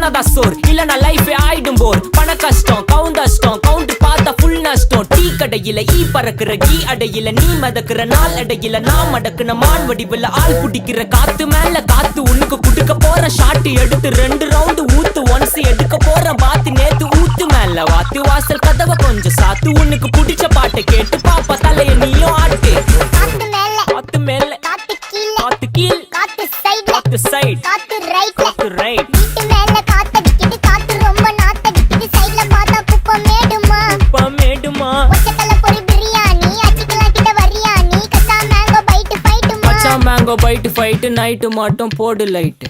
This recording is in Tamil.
பண்ணாதான் சோர் இல்லனா லைஃபே ஆயிடும் போர். பண கஷ்டம் கவுண்டஷ்டம் கவுண்ட் பார்த்தா ஃபுல் நஷ்டம். டீ கடையில ஈ பறக்குற கீ அடையில நீ மதக்குற நாள் அடையில நான் மடக்குன மான் வடிவுல ஆள் குடிக்கிற காத்து மேல காத்து உனக்கு குடுக்க போற ஷாட் எடுத்து 2 ரவுண்டு ஊத்து ஒன்ஸ் எடுக்க போற பாத்து நேத்து ஊத்து மேல வாத்து வாசல் கதவை கொஞ்சம் சாத்து உனக்கு பிடிச்ச பாட்டை கேட்டு பாப்பா தலைய நீயும் ஆட்டு. காத்து மேல காத்து கீழ் காத்து சைடு காத்து ரைட் வீட்டு மேல காத்தடிக்குது காத்து ரொம்ப நாத்தடிக்குது சைடுல பார்த்தா குப்பை மேடுமா மேடுமா ஒச்சக்கல்ல பொரி பிரியாணி அச்சிக்கலாம் கிட்ட வரியாணி கச்சா மேங்கோ பைட் ஃபைட்டுமா மேங்கோ பைட் ஃபைட் நைட்டு மட்டும் போடு லைட்.